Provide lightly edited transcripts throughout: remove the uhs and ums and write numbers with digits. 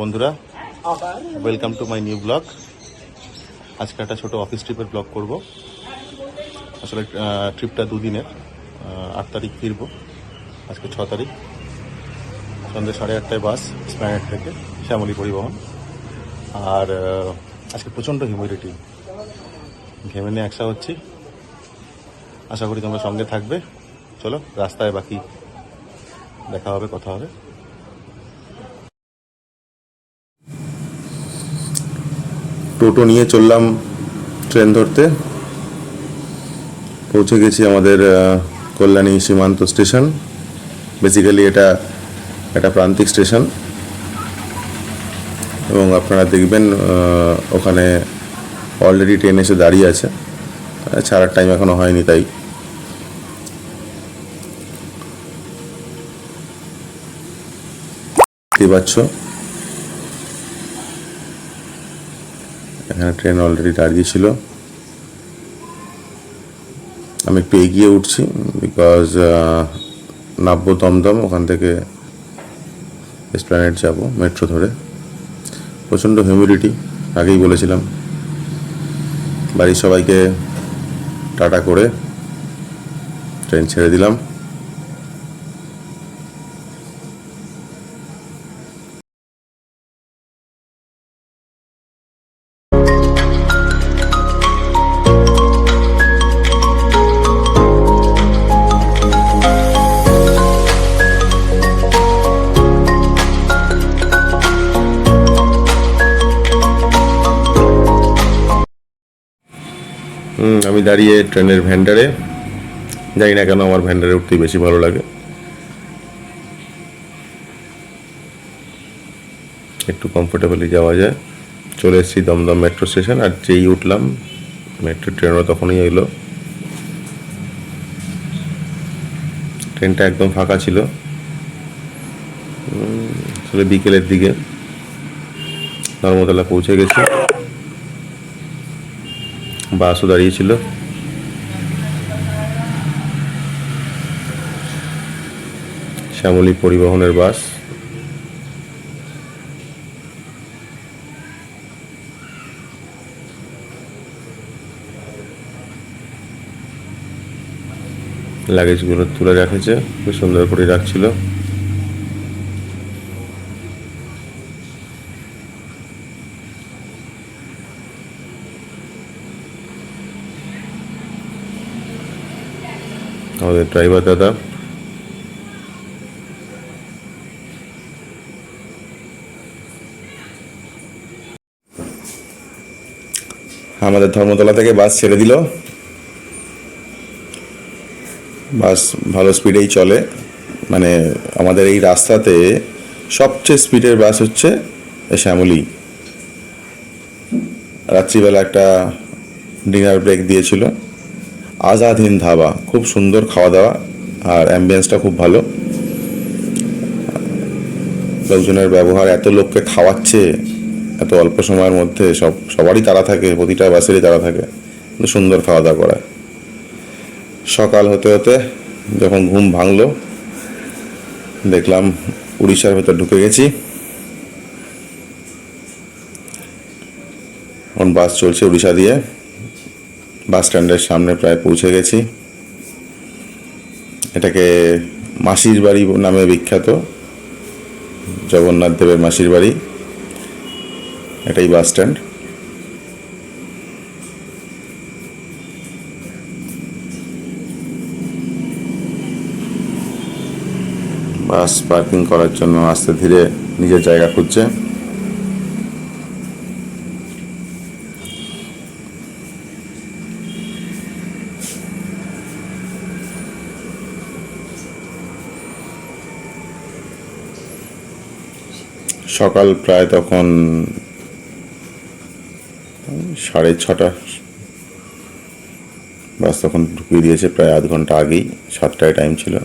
বন্ধুরা, welcome to my new blog. আজকে একটা ছোট অফিস ট্রিপের ব্লগ করব। আসলে ট্রিপটা দুদিনের। 8 তারিখ ফিরবো, আজকে 6 তারিখ। সন্ধ্যে 8:30টায় বাস এসপ্ল্যানেড থেকে, শ্যামলী পরিবহন। আর আজকে প্রচণ্ড হিউমিডিটি, ঘেমে নিয়ে একসা হচ্ছি। আশা করি তোমরা সঙ্গে থাকবে। চলো, রাস্তায় বাকি দেখা হবে, কথা হবে। টোটো নিয়ে চললাম ট্রেন ধরতে। পৌঁছে গেছি আমাদের কল্যাণী সীমান্ত স্টেশন। বেসিক্যালি এটা একটা প্রান্তিক স্টেশন এবং আপনারা দেখবেন ওখানে অলরেডি ট্রেন এসে দাঁড়িয়ে আছে। ছাড়ার টাইম এখনো হয়নি, তাই দেখতে পাচ্ছ এখানে ট্রেন অলরেডি দাঁড়িয়ে ছিল। আমি একটু এগিয়ে উঠছি বিকজ নামবো দমদম, ওখান থেকে এসপ্ল্যানেড যাব মেট্রো ধরে। প্রচণ্ড হিউমিডিটি, আগেই বলেছিলাম। বাড়ির সবাইকে টাটা করে ট্রেন ছেড়ে দিলাম। আমি দাঁড়িয়ে ট্রেনের ভ্যান্ডারে। জানি না কেন আমার ভ্যান্ডারে উঠতেই বেশি ভালো লাগে। একটু কমফোর্টেবলি যাওয়া যায়। চলে এসেছি দমদম মেট্রো স্টেশন। আর যেই উঠলাম মেট্রো ট্রেনও তখনই এলো। ট্রেনটা একদম ফাঁকা ছিল। আসলে বিকেলের দিকে ধর্মতলা পৌঁছে গেছি। বাসও দাঁড়িয়েছিল। শ্যামলী পরিবহনের বাস। লাগেজগুলো তুলে রেখেছে, খুব সুন্দর করে রাখছিল। আমাদের ড্রাইভার দাদা। আমাদের ধর্মতলা থেকে বাস ছেড়ে দিল। বাস ভালো স্পিডেই চলে। মানে আমাদের এই রাস্তাতে সবচেয়ে স্পিডের বাস হচ্ছে শ্যামলী। রাত্রিবেলা একটা ডিনার ব্রেক দিয়েছিল। আজাদ হিন্দ ধাবা, খুব সুন্দর খাওয়া দাওয়া আর অ্যাম্বিয়েন্সটা খুব ভালো। লোকজনের ব্যবহার, এত লোককে খাওয়াচ্ছে এত অল্প সময়ের মধ্যে। সবারই তাড়া থাকে, প্রতিটা বাসেরই তাড়া থাকে, কিন্তু সুন্দর খাওয়া দাওয়া করায়। সকাল হতে হতে যখন ঘুম ভাঙলো, দেখলাম উড়িষ্যার ভেতর ঢুকে গেছি। এখন বাস চলছে উড়িষ্যা দিয়ে। বাস স্ট্যান্ডের সামনে প্রায় পৌঁছে গেছি। এটাকে মাসির বাড়ি নামে বিখ্যাত, জগন্নাথ দেবের মাসির বাড়ি। এটাই বাস স্ট্যান্ড। বাস পার্কিং করার জন্য আস্তে ধীরে নিজের জায়গা খুঁজছে। সকাল প্রায় তখন 6:30। বাস তখন ঢুকিয়ে দিয়েছে প্রায় আধ ঘন্টা আগেই। 7টায় টাইম ছিল।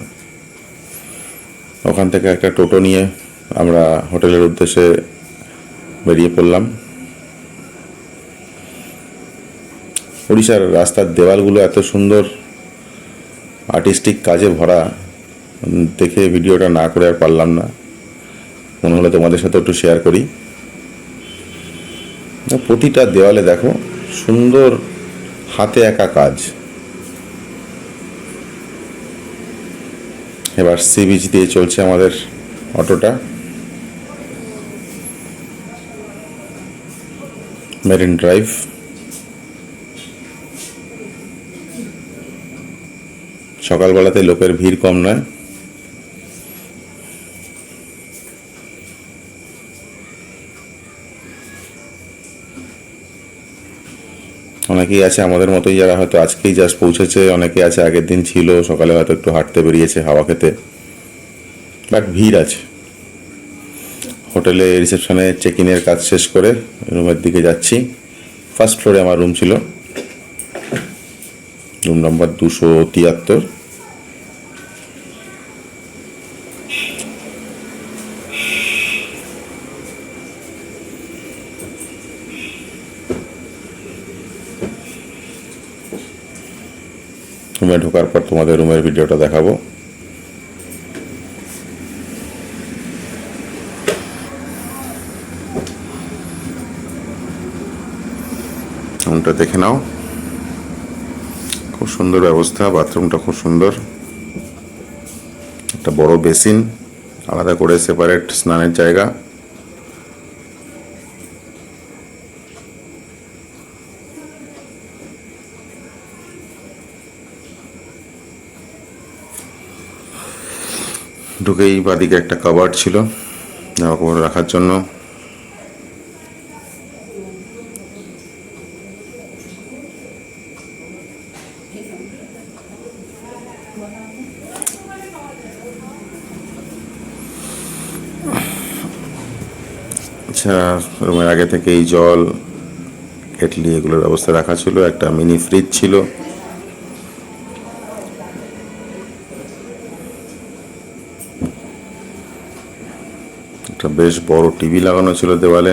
ওখান থেকে একটা টোটো নিয়ে আমরা হোটেলের উদ্দেশ্যে বেরিয়ে পড়লাম। উড়িষ্যার রাস্তার দেওয়ালগুলো এত সুন্দর আর্টিস্টিক কাজে ভরা, দেখে ভিডিওটা না করে আর পারলাম না। মনে হলো তোমাদের সাথে একটু শেয়ার করি। প্রতিটা দেওয়ালে দেখো সুন্দর হাতে আঁকা কাজ। এবার সি বিচ দিয়ে চলছে আমাদের অটোটা, মেরিন ড্রাইভ। সকালবেলাতে লোকের ভিড় কম নয়। অনেকেই আছে আমাদের মতোই যারা হয়তো আজকেই জাস্ট পৌঁছেছে, অনেকে আছে আগের দিন ছিল, সকালে হয়তো একটু হাঁটতে বেরিয়েছে হাওয়া খেতে, বাট ভিড় আছে। হোটেলে রিসেপশনে চেক ইনের কাজ শেষ করে রুমের দিকে যাচ্ছি। ফার্স্ট ফ্লোরে আমার রুম ছিল, রুম নম্বর 273। রুমে ঢোকার পর তোমাদের রুমের ভিডিওটা দেখাবো। রুমটা দেখে নাও, খুব সুন্দর ব্যবস্থা। বাথরুমটা খুব সুন্দর, একটা বড় বেসিন, আলাদা করে সেপারেট স্নানের জায়গা। ঢুকেই বাদিকে একটা কাবার্ড ছিল জামা কাপড় রাখার জন্য। আচ্ছা, রুমের আগে থেকেই জল, কেটলি এগুলোর ব্যবস্থা রাখা ছিল। একটা মিনি ফ্রিজ ছিল। একটা বেশ বড় টিভি লাগানো ছিল দেওয়ালে।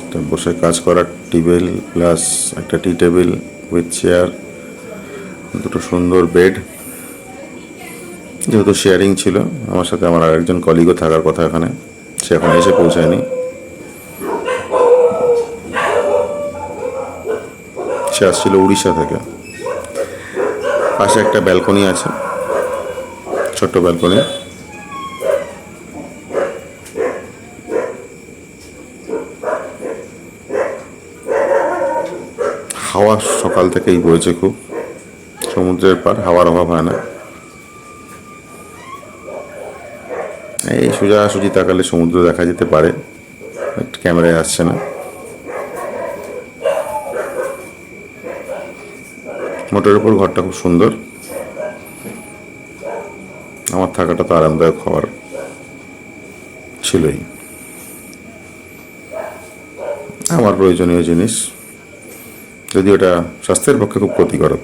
একটা বসে কাজ করার টেবিল প্লাস একটা টি টেবিল উইথ চেয়ার, দুটো সুন্দর বেড। যেহেতু শেয়ারিং ছিল, আমার সাথে আমার আরেকজন কলিগও থাকার কথা এখানে, সে এখন এসে পৌঁছায়নি, সে আসছিল উড়িষ্যা থেকে। পাশে একটা ব্যালকনি আছে, ছোট্ট ব্যালকনি। হাওয়া সকাল থেকেই বইছে খুব, সমুদ্রের পার, হাওয়ার অভাব হয় না। এই সোজাসুজি তাকালে সমুদ্র দেখা যেতে পারে, ক্যামেরায় আসছে না। মোটের উপর ঘরটা খুব সুন্দর। আমার থাকাটা তো আরামদায়ক হওয়ার ছিলই, আমার প্রয়োজনীয় জিনিস, যদি ওটা স্বাস্থ্যের পক্ষে খুব ক্ষতিকারক।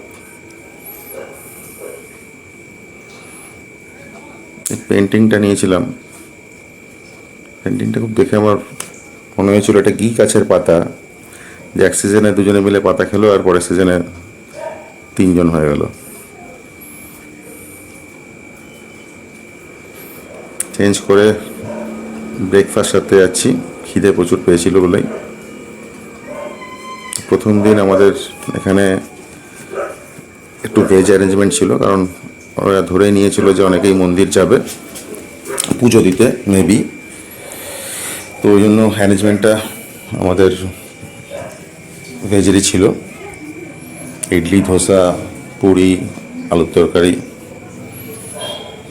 পেন্টিংটা নিয়েছিলাম, পেন্টিংটা খুব দেখে আমার মনে হয়েছিল এটা ঘি গাছের পাতা, যে এক সিজনে দুজনে মিলে পাতা খেলো আর পরের সিজনে 3 জন হয়ে গেল। চেঞ্জ করে ব্রেকফাস্ট সারতে যাচ্ছি, খিদে প্রচুর পেয়েছিল বলেই। প্রথম দিন আমাদের এখানে একটু ভেজ অ্যারেঞ্জমেন্ট ছিল, কারণ ওরা ধরে নিয়েছিল যে অনেকেই মন্দির যাবে পুজো দিতে মেবি, তো ওই জন্য অ্যারেঞ্জমেন্টটা আমাদের ভেজেরই ছিল। ইডলি, ধোসা, পুরি, আলুর তরকারি।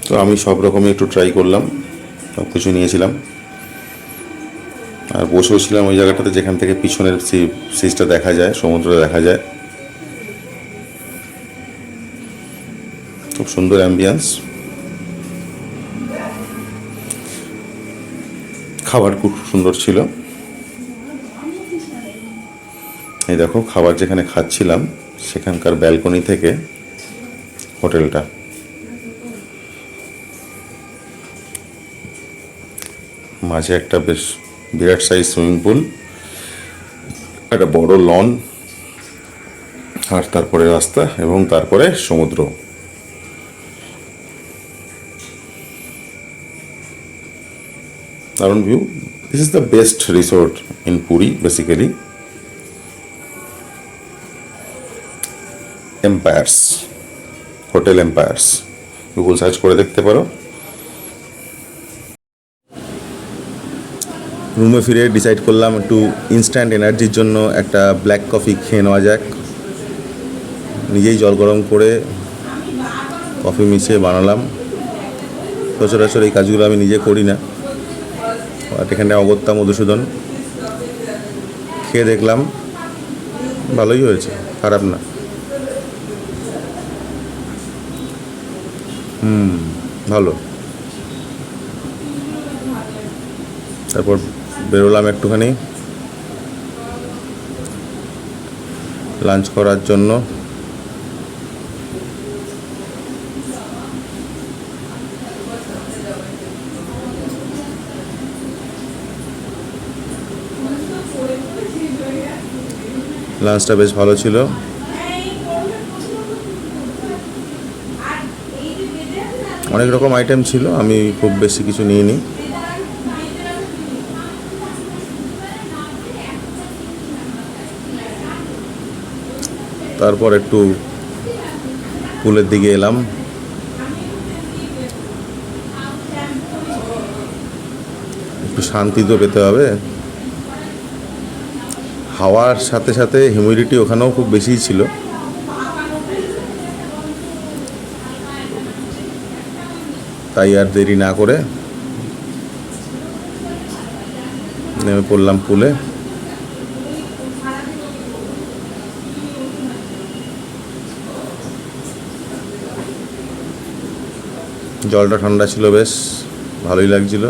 তো আমি সব রকমই একটু ট্রাই করলাম, সব কিছু নিয়েছিলাম। আর বসেও ছিলাম ওই জায়গাটাতে যেখান থেকে পিছনের সিজটা দেখা যায়, সমুদ্র দেখা যায়। খুব সুন্দর অ্যাম্বিয়েন্স, খাবার খুব সুন্দর ছিল। এই দেখো, খাবার যেখানে খাচ্ছিলাম সেখানকার ব্যালকনি থেকে হোটেলটা। মাঝে একটা বেশ বিরাট সাইজ সুইমিং পুল, একটা বড় লন, আর তারপরে রাস্তা এবং তারপরে সমুদ্র। দারুণ view. This is the best resort in Puri basically. Empires, hotel empires, Google search করে দেখতে পারো। রুমে ফিরে ডিসাইড করলাম একটু ইনস্ট্যান্ট এনার্জির জন্য একটা ব্ল্যাক কফি খেয়ে নেওয়া যাক। নিজেই জল গরম করে কফি মিশিয়ে বানালাম। সচরাচর এই কাজগুলো আমি নিজে করি না, বাট এখানে অগত্যা মধুসূদন খেয়ে দেখলাম ভালোই হয়েছে, খারাপ না। ভালো। তারপর বেরোলাম একটুখানি লাঞ্চ করার জন্য। লাঞ্চটা বেশ ভালো ছিল। অনেক রকম আইটেম ছিল, আমি খুব বেশি কিছু নিইনি। তারপর একটু পুলের দিকে এলাম। একটু শান্তি তো পেতে হবে। হাওয়ার সাথে সাথে হিউমিডিটি ওখানেও খুব বেশিই ছিল। তাই আর দেরি না করে নেমে পড়লাম পুলে। জলটা ঠান্ডা ছিল, বেশ ভালোই লাগছিল।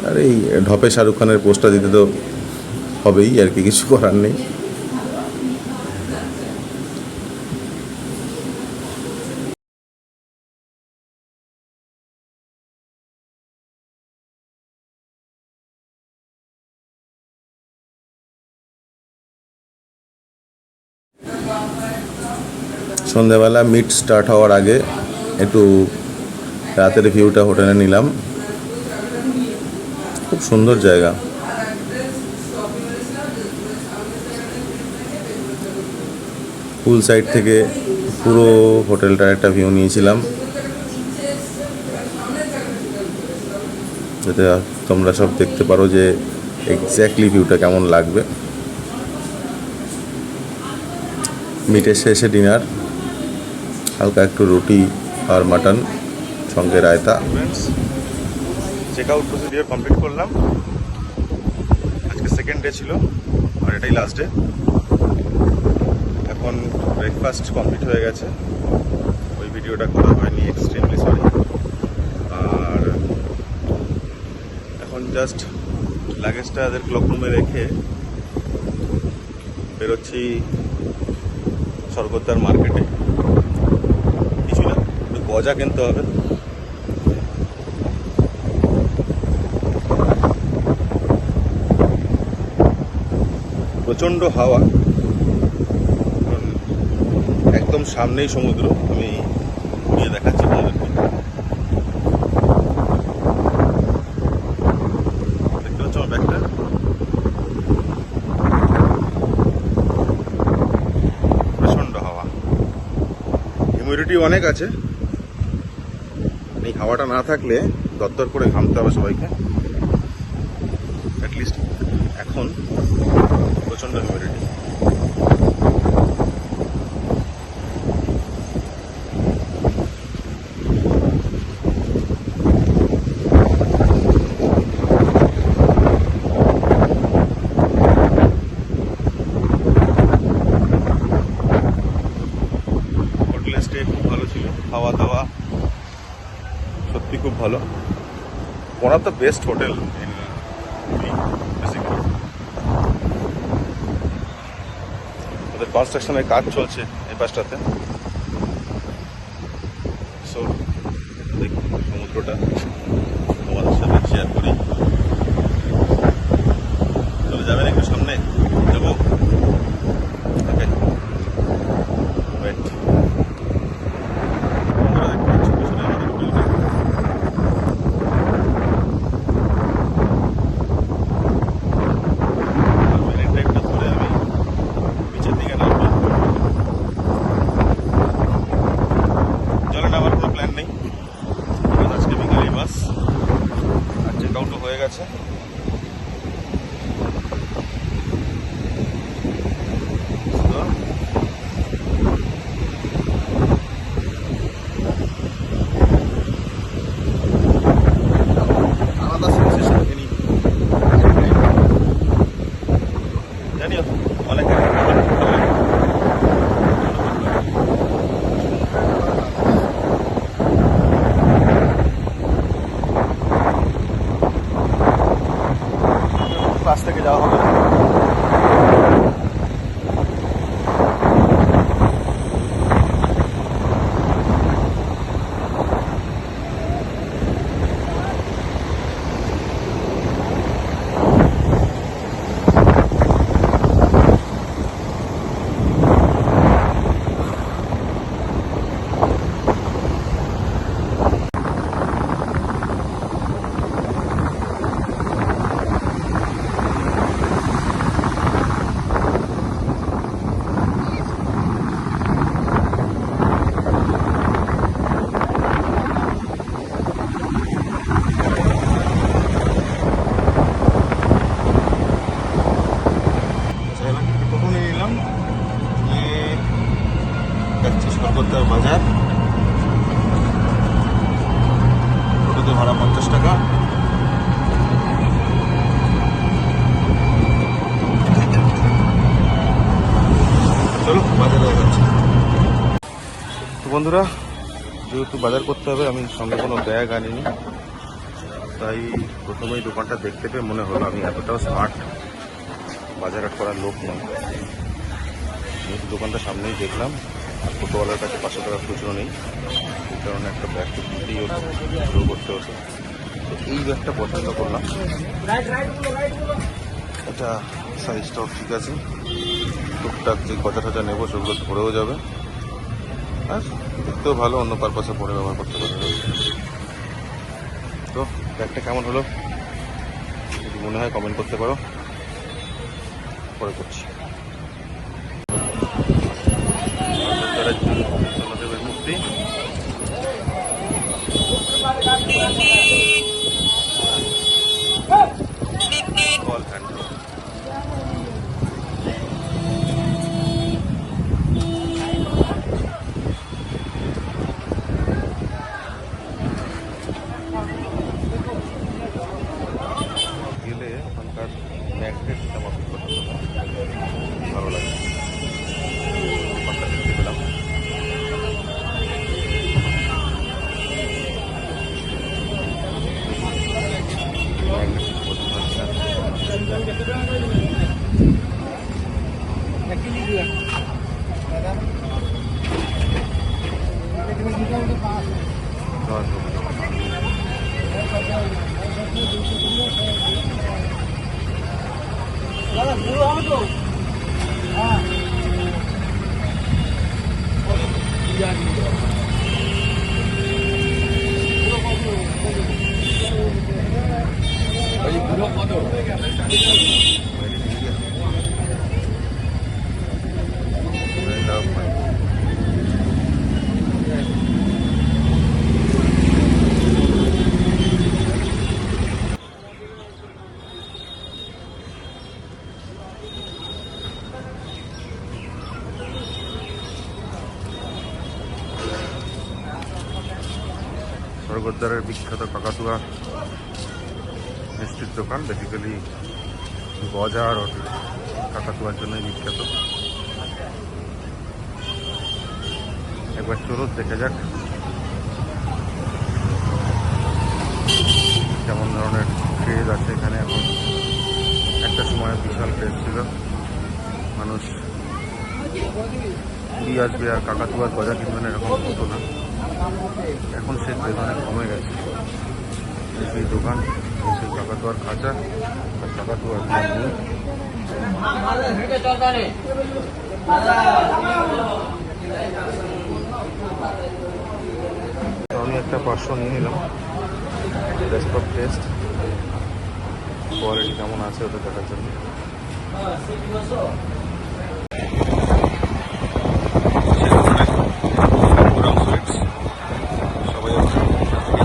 আর এই ঢপে শাহরুখ খানের পোস্টটা দিতে তো হবেই, আর কি, কিছু করার নেই। সন্ধ্যাবেলা মিট স্টার্ট হওয়ার আগে একটু রাতের ভিউটা হোটেলে নিলাম। খুব সুন্দর জায়গা। পুল সাইড থেকে পুরো হোটেলটার একটা ভিউ নিয়েছিলাম, যাতে তোমরা সব দেখতে পারো যে এক্স্যাক্টলি ভিউটা কেমন লাগবে। মিটের শেষে ডিনার, হালকা একটু রুটি আর মাটন, সঙ্গে raita. Check out procedure complete করলাম। আজকে সেকেন্ড ডে ছিল আর এটাই লাস্ট ডে। এখন ব্রেকফাস্ট কমপ্লিট হয়ে গেছে, ওই ভিডিওটা করা হয়নি, এক্সট্রিমলি সরি। আর এখন জাস্ট লাগেজটা তাদের ক্লক রুমে রেখে বেরোচ্ছি স্বর্গদ্বার মার্কেটে। কিছু না, একটু গজা কিনতে হবে। প্রচণ্ড হাওয়া, একদম সামনেই সমুদ্র। আমি ঘুরিয়ে দেখাচ্ছি আপনাদেরকে। দেখতে পাচ্ছ আমার ব্যাগটা? প্রচণ্ড হাওয়া, হিউমিডিটি অনেক আছে। এই হাওয়াটা না থাকলে দরদর করে ঘামতে হবে সবাইকে। অ্যাটলিস্ট এখন প্রচণ্ড হিউমিডিটি। হোটেলের স্টে খুব ভালো ছিল, খাওয়া দাওয়া সত্যি খুব ভালো। One of the best hotel in basically. ওদের কনস্ট্রাকশনের কাজ চলছে এই পাশটাতে। সো দেখুন সমুদ্রটা তোমাদের সাথে শেয়ার করি। চলে যাবেন একটু সামনে, যাবো। ওকে, ওয়েট। বন্ধুরা, যেহেতু বাজার করতে হবে, আমি সঙ্গে কোনো ব্যাগ আনিনি, তাই প্রথমেই দোকানটা দেখতে পেয়ে মনে হলো আমি এতটাও স্মার্ট বাজার করার লোক নয়। যেহেতু দোকানটা সামনেই দেখলাম, আর টোটোওয়ালার কাছে 500 টাকা খুচরো নেই, এই কারণে একটা ব্যাগ তো কিনতেই হতো, শুরু করতে হতো। তো এই ব্যাগটা পছন্দ করলাম, এটা সাইজটাও ঠিক আছে, টুকটাক যে গজা টজা নেবো সেগুলো ধরেও যাবে, আর দেখতেও ভালো, অন্য পারপাসে পরে ব্যবহার করতে পারবে। তো ব্যাগটা কেমন হলো যদি মনে হয় কমেন্ট করতে পারো, পরে করছি। মূর্তি গেলে ওখানকার ম্যাগনেটটা আমার খুব পছন্দ হয়, ভালো লাগে। দোকানটা দেখতে পেলাম, ম্যাগনেট পছন্দ হচ্ছে স্বর্গদ্বারের বিখ্যাত কাকাতুয়া মিষ্টির দোকান। বেসিক্যালি গজা আর কাকাতুয়ার জন্যই বিখ্যাত। একবার চলো দেখা যাক কেমন ধরনের ক্রেজ আছে এখানে এখন। একটা সময় বিশাল ক্রেজ ছিল, মানুষ পুরী আসবে আর কাকাতুয়ার গজা কিনবেন এরকম হতো না। এখন সে ক্রেজ অনেক কমে গেছে। সেই দোকান, সেই কাকাতুয়ার খাঁচা আর কাকাতুয়ার আমি একটা 500 নিয়ে নিলাম, বেস্ট অফ টেস্ট, কোয়ালিটি কেমন আছে ওটা দেখার জন্য। সবাই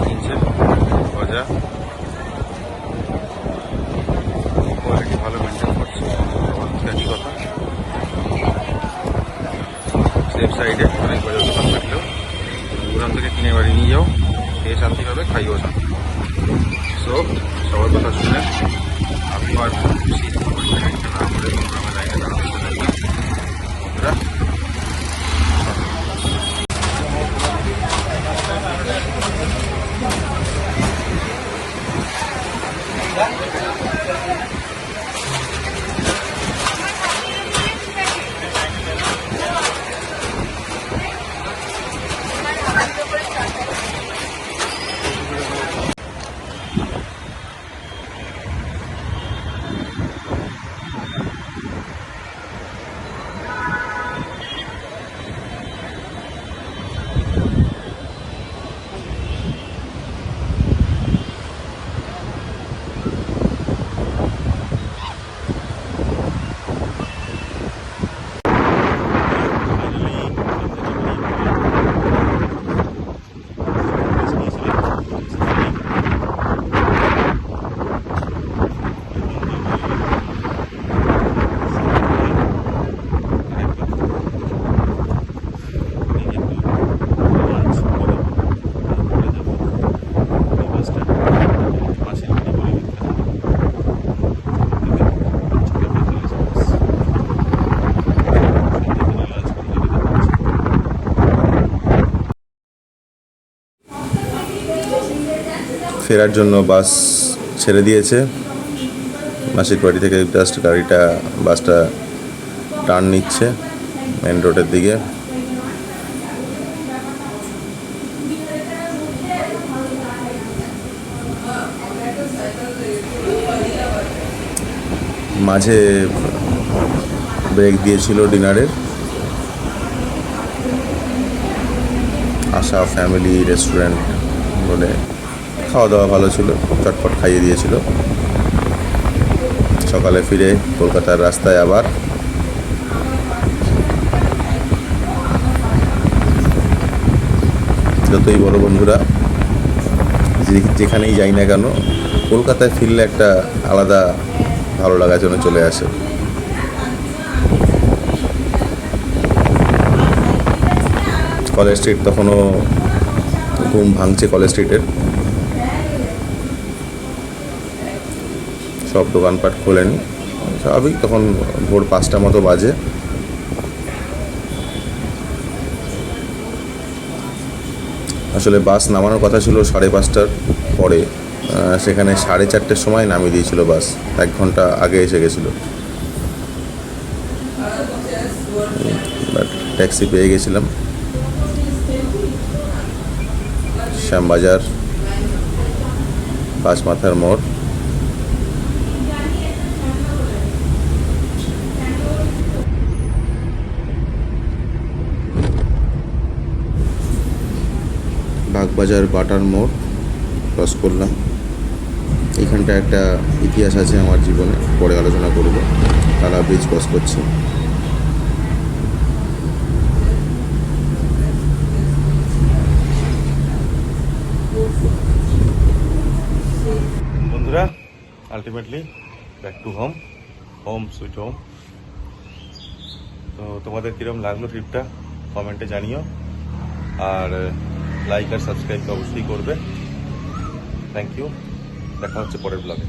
কিনছে গজা, কোয়ালিটি ভালো মেনটেন করছে, একই কথা। সেফ সাইডে অনেক গজার দোকান থাকলেও ওখান থেকে কিনে বাড়ি নিয়ে যাও, খেয়ে শান্তি পাবে, খাইও শান্তি। সো সবার কথা শুনে আমি আর ফেরার জন্য বাস ছেড়ে দিয়েছে। মাসির বাড়ি থেকে জাস্ট বাসটা টার্ন নিচ্ছে মেন রোডের দিকে। মাঝে ব্রেক দিয়েছিল ডিনারের। আশা ফ্যামিলি রেস্টুরেন্ট বলে, খাওয়া দাওয়া ভালো ছিল, চটপট খাইয়ে দিয়েছিল। সকালে ফিরে কলকাতার রাস্তায় আবার। যতই বড় বন্ধুরা যেখানেই যাই না কেন, কলকাতায় ফিরলে একটা আলাদা ভালো লাগার জন্য চলে আসে। কলেজ স্ট্রিট তখনও ঘুম ভাঙছে। কলেজ স্ট্রিটের সব দোকানপাট খোলেনি, স্বাভাবিক, তখন ভোর 5টা মতো বাজে। আসলে বাস নামানোর কথা ছিল 5:30টার পরে, সেখানে 4:30টার সময় নামিয়ে দিয়েছিল বাস, 1 ঘন্টা আগে এসে গেছিলো। বাট ট্যাক্সি পেয়ে গেছিলাম। শ্যামবাজার, 5 মাথার মোড়। বাগবাজার বাটার মোড় ক্রস করলাম। এখানটা একটা ইতিহাস আছে আমার জীবনে, পরে আলোচনা করব। টালা ব্রিজ ক্রস করছি। বন্ধুরা, ultimately back to home sweet home. তো তোমাদের কিরম লাগলো ট্রিপটা কমেন্টে জানিও, আর লাইক আর সাবস্ক্রাইব তো অবশ্যই করবে। থ্যাংক ইউ, দেখা হচ্ছে পরের ব্লগে।